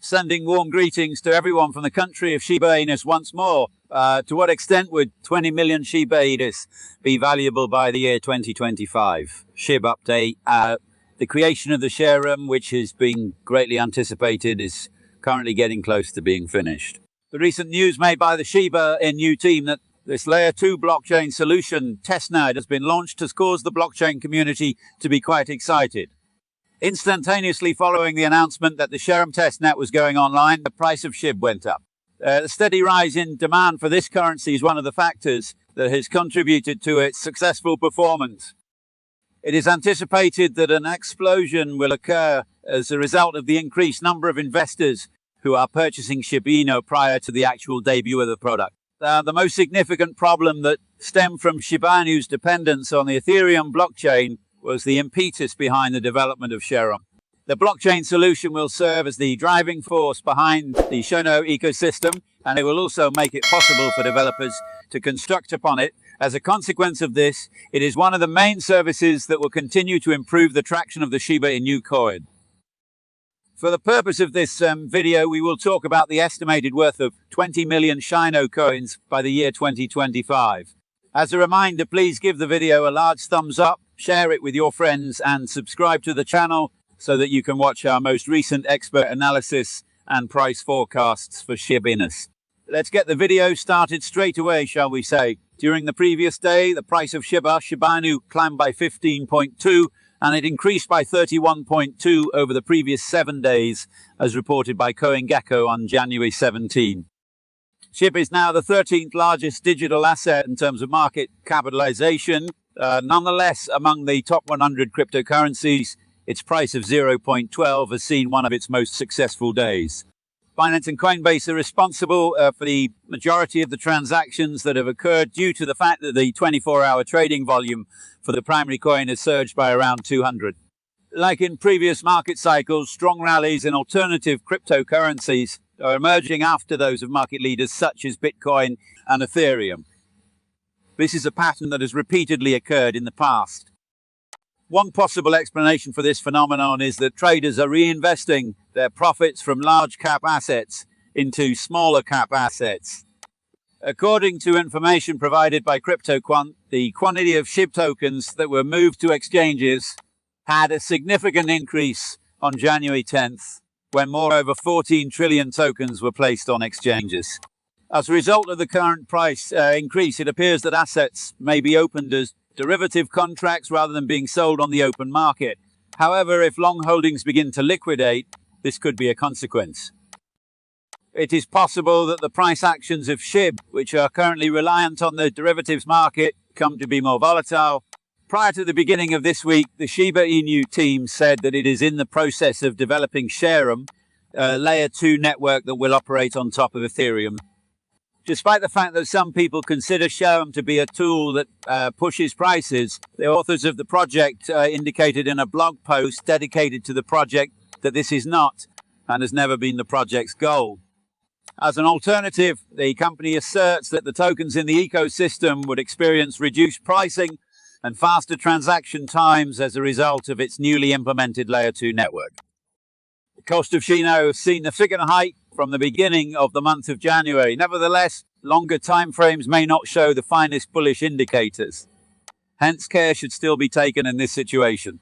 sending warm greetings to everyone from the country of Shiba Inus once more. To what extent would 20 million Shiba Inus be valuable by the year 2025? SHIB update. The creation of the share room, which has been greatly anticipated, is currently getting close to being finished. The recent news made by the Shiba Inu team that this Layer 2 blockchain solution testnet has been launched has caused the blockchain community to be quite excited. Instantaneously following the announcement that the Sherem testnet was going online, the price of SHIB went up. The steady rise in demand for this currency is one of the factors that has contributed to its successful performance. It is anticipated that an explosion will occur as a result of the increased number of investors who are purchasing Shiba Inu prior to the actual debut of the product. The most significant problem that stemmed from Shiba Inu's dependence on the Ethereum blockchain was the impetus behind the development of Sherem. The blockchain solution will serve as the driving force behind the Shono ecosystem, and it will also make it possible for developers to construct upon it. As a consequence of this, it is one of the main services that will continue to improve the traction of the Shiba Inu coin. For the purpose of this video, we will talk about the estimated worth of 20 million Shino coins by the year 2025. As a reminder, please give the video a large thumbs up, share it with your friends, and subscribe to the channel so that you can watch our most recent expert analysis and price forecasts for Shiba Inus. Let's get the video started straight away, shall we say. During the previous day, the price of Shiba Inu climbed by 15.2, and it increased by 31.2 over the previous 7 days, as reported by CoinGecko on January 17. SHIB is now the 13th largest digital asset in terms of market capitalization. Nonetheless, among the top 100 cryptocurrencies, its price of 0.12 has seen one of its most successful days. Binance and Coinbase are responsible for the majority of the transactions that have occurred due to the fact that the 24-hour trading volume for the primary coin has surged by around 200. Like in previous market cycles, strong rallies in alternative cryptocurrencies are emerging after those of market leaders such as Bitcoin and Ethereum. This is a pattern that has repeatedly occurred in the past. One possible explanation for this phenomenon is that traders are reinvesting their profits from large cap assets into smaller cap assets. According to information provided by CryptoQuant, the quantity of SHIB tokens that were moved to exchanges had a significant increase on January 10th, when more over 14 trillion tokens were placed on exchanges. As a result of the current price increase, it appears that assets may be opened as derivative contracts rather than being sold on the open market. However, if long holdings begin to liquidate, this could be a consequence. It is possible that the price actions of SHIB, which are currently reliant on the derivatives market, come to be more volatile. Prior to the beginning of this week, the Shiba Inu team said that it is in the process of developing Sherem, a Layer 2 network that will operate on top of Ethereum. Despite the fact that some people consider Sherem to be a tool that pushes prices, the authors of the project indicated in a blog post dedicated to the project that this is not and has never been the project's goal. As an alternative, the company asserts that the tokens in the ecosystem would experience reduced pricing and faster transaction times as a result of its newly implemented Layer 2 network. The cost of Shino has seen a significant hike from the beginning of the month of January. Nevertheless, longer timeframes may not show the finest bullish indicators. Hence, care should still be taken in this situation.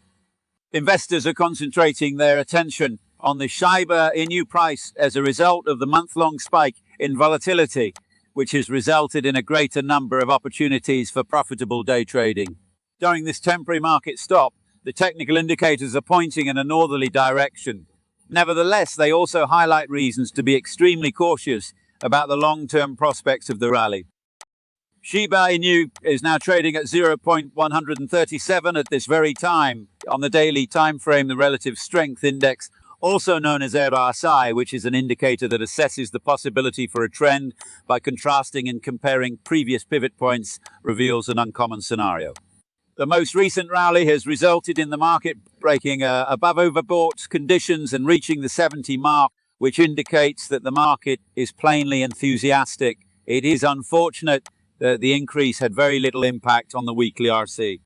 Investors are concentrating their attention on the Shiba Inu price as a result of the month-long spike in volatility, which has resulted in a greater number of opportunities for profitable day trading. During this temporary market stop, the technical indicators are pointing in a northerly direction. Nevertheless, they also highlight reasons to be extremely cautious about the long-term prospects of the rally. Shiba Inu is now trading at 0.137 at this very time. On the daily time frame, the relative strength index, also known as RSI, which is an indicator that assesses the possibility for a trend by contrasting and comparing previous pivot points, reveals an uncommon scenario. The most recent rally has resulted in the market breaking above overbought conditions and reaching the 70 mark, which indicates that the market is plainly enthusiastic. It is unfortunate that the increase had very little impact on the weekly RC.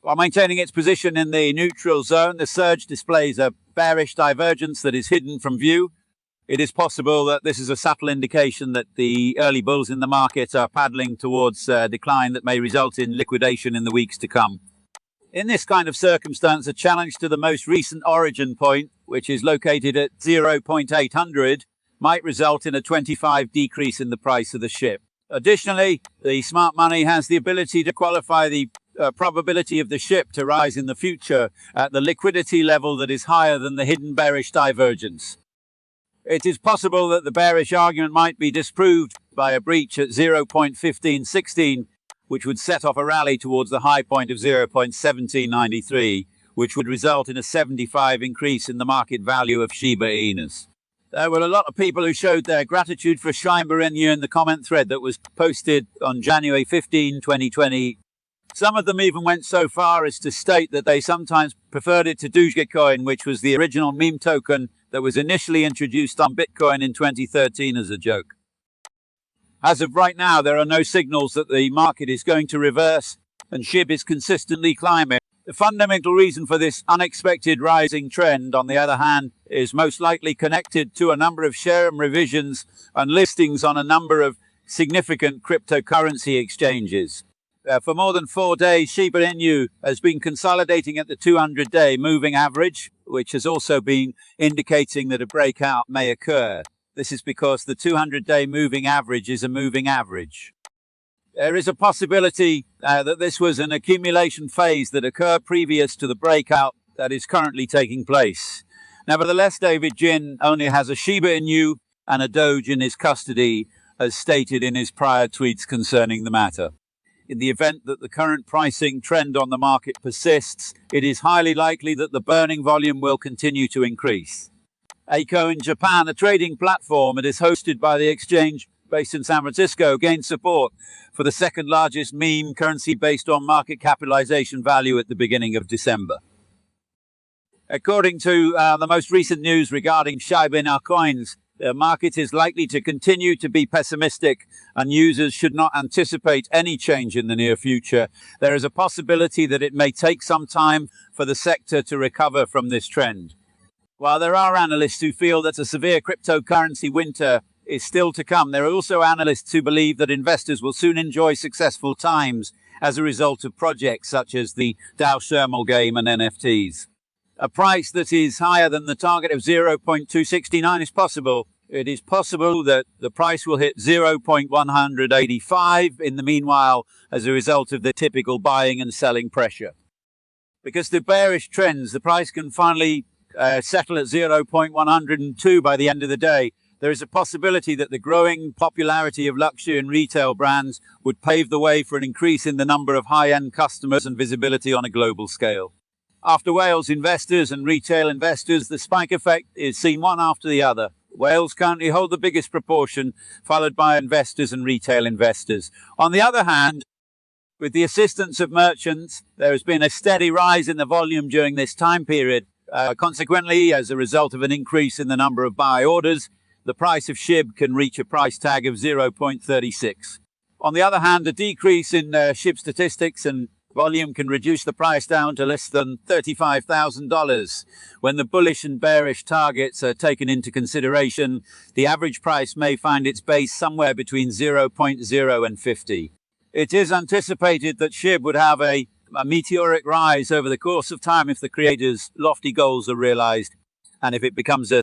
While maintaining its position in the neutral zone, the surge displays a bearish divergence that is hidden from view. It is possible that this is a subtle indication that the early bulls in the market are paddling towards a decline that may result in liquidation in the weeks to come. In this kind of circumstance, a challenge to the most recent origin point, which is located at 0.800, might result in a 25 decrease in the price of the ship. Additionally, the smart money has the ability to qualify the probability of the ship to rise in the future at the liquidity level that is higher than the hidden bearish divergence. It is possible that the bearish argument might be disproved by a breach at 0.1516, which would set off a rally towards the high point of 0.1793, which would result in a 75 increase in the market value of Shiba Inus. There were a lot of people who showed their gratitude for Shiba Inu in the comment thread that was posted on January 15, 2020. Some of them even went so far as to state that they sometimes preferred it to Dogecoin, which was the original meme token that was initially introduced on Bitcoin in 2013 as a joke. As of right now, there are no signals that the market is going to reverse, and SHIB is consistently climbing. The fundamental reason for this unexpected rising trend, on the other hand, is most likely connected to a number of share revisions and listings on a number of significant cryptocurrency exchanges. For more than 4 days, Shiba Inu has been consolidating at the 200-day moving average, which has also been indicating that a breakout may occur. This is because the 200-day moving average is a moving average. There is a possibility that this was an accumulation phase that occurred previous to the breakout that is currently taking place. Nevertheless, David Jin only has a Shiba Inu and a Doge in his custody, as stated in his prior tweets concerning the matter. In the event that the current pricing trend on the market persists, it is highly likely that the burning volume will continue to increase. Eiko in Japan, a trading platform that is hosted by the exchange based in San Francisco, gained support for the second largest meme currency based on market capitalization value at the beginning of December. According to the most recent news regarding Shiba Inu coins, the market is likely to continue to be pessimistic, and users should not anticipate any change in the near future. There is a possibility that it may take some time for the sector to recover from this trend. While there are analysts who feel that a severe cryptocurrency winter is still to come, there are also analysts who believe that investors will soon enjoy successful times as a result of projects such as the DAO thermal game and NFTs. A price that is higher than the target of 0.269 is possible. It is possible that the price will hit 0.185 in the meanwhile as a result of the typical buying and selling pressure. Because the bearish trends, the price can finally settle at 0.102 by the end of the day. There is a possibility that the growing popularity of luxury and retail brands would pave the way for an increase in the number of high-end customers and visibility on a global scale. After whales investors and retail investors, the spike effect is seen one after the other. Whales currently hold the biggest proportion, followed by investors and retail investors. On the other hand, with the assistance of merchants, there has been a steady rise in the volume during this time period. Consequently, as a result of an increase in the number of buy orders, the price of SHIB can reach a price tag of 0.36. On the other hand, a decrease in SHIB statistics and volume can reduce the price down to less than $35,000. When the bullish and bearish targets are taken into consideration, the average price may find its base somewhere between 0.0 and 50. It is anticipated that SHIB would have a meteoric rise over the course of time if the creator's lofty goals are realized, and if it becomes a